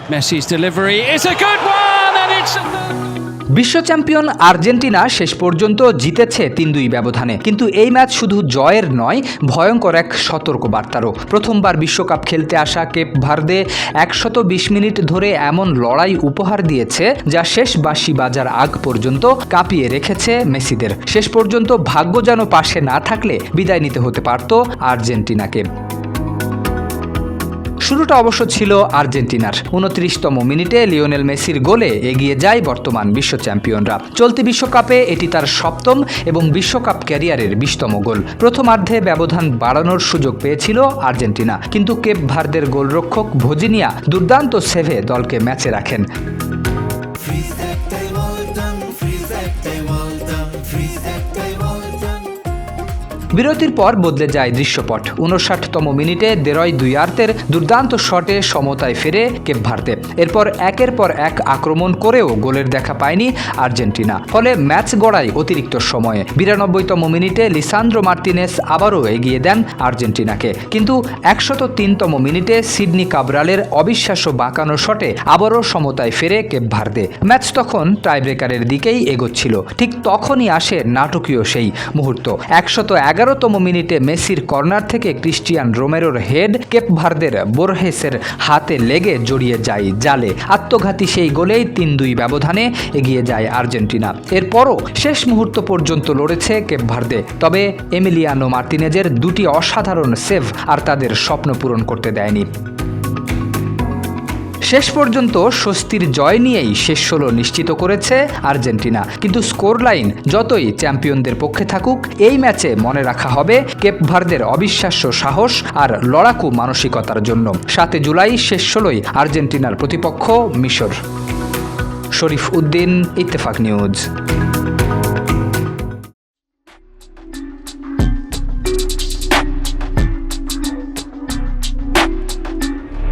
Messi's delivery is a good one, and it's বিশ্ব champion Argentina শেষ পর্যন্ত জিতেছে ৩-২ ব্যবধানে, কিন্তু এই ম্যাচ শুধু জয়ের নয়, ভয়ঙ্কর এক সতর্কবার্তারও। প্রথমবার বিশ্বকাপ খেলতে আসা কেপ ভার্দে ১২০ মিনিট ধরে এমন লড়াই উপহার দিয়েছে যা শেষ বাঁশি বাজার আগ পর্যন্ত কাঁপিয়ে রেখেছে মেসিদের। শেষ পর্যন্ত ভাগ্য যেন পাশে না থাকলে বিদায় নিতে হতে পারত আর্জেন্টিনাকে। শুরুটা অবশ্য ছিল আর্জেন্টিনার। ২৯তম মিনিটে লিওনেল মেসির গোলে এগিয়ে যায় বর্তমান বিশ্ব চ্যাম্পিয়নরা। চলতি বিশ্বকাপে এটি তার ৭ম এবং বিশ্বকাপ ক্যারিয়ারের ২০তম গোল। প্রথমার্ধে ব্যবধান বাড়ানোর সুযোগ পেয়েছিল আর্জেন্টিনা, কিন্তু কেপ ভার্দের গোলরক্ষক ভোজিনিয়া দুর্দান্ত সেভে দলকে ম্যাচে রাখেন। বিরতির পর বদলে যায় দৃশ্যপট। ৫৯তম মিনিটে দেরয় দুইয়ার্তের দুর্দান্ত শটে সমতায় ফেরে কেপ ভার্দে। এরপর একের পর এক আক্রমণ করেও গোলের দেখা পায়নি আর্জেন্টিনা, ফলে ম্যাচ গড়ায় অতিরিক্ত সময়ে। ৯২তম মিনিটে লিসান্দ্রো মার্তিনেস আবারও এগিয়ে দেন আর্জেন্টিনাকে, কিন্তু ১০৩তম মিনিটে সিডনি কাবরালের অবিশ্বাস্য বাঁকানো শটে আবারও সমতায় ফেরে কেপ ভার্দে। ম্যাচ তখন টাইব্রেকারের দিকেই এগোচ্ছিল। ঠিক তখনই আসে নাটকীয় সেই মুহূর্ত। ১১১তম মিনিটে মেসির কর্নার থেকে ক্রিস্টিয়ান রোমেরোর হেড কেপ ভার্দের বোরহেসের হাতে লেগে জড়িয়ে যায় জালে। আত্মঘাতী সেই গোলেই ৩-২ ব্যবধানে এগিয়ে যায় আর্জেন্টিনা। এরপরও শেষ মুহূর্ত পর্যন্ত লড়েছে কেপ ভার্দে, তবে এমিলিয়ানো মার্তিনেজের দুটি অসাধারণ সেভ আর তাদের স্বপ্ন পূরণ করতে দেয়নি। শেষ পর্যন্ত স্বস্তির জয় নিয়েই শেষ ১৬ নিশ্চিত করেছে আর্জেন্টিনা, কিন্তু স্কোর লাইন যতই চ্যাম্পিয়নদের পক্ষে থাকুক, এই ম্যাচে মনে রাখা হবে কেপ ভার্দের অবিশ্বাস্য সাহস আর লড়াকু মানসিকতার জন্য। ৭ জুলাই শেষ ১৬ই আর্জেন্টিনার প্রতিপক্ষ মিশর। শরীফ উদ্দিন, ইত্তেফাক নিউজ।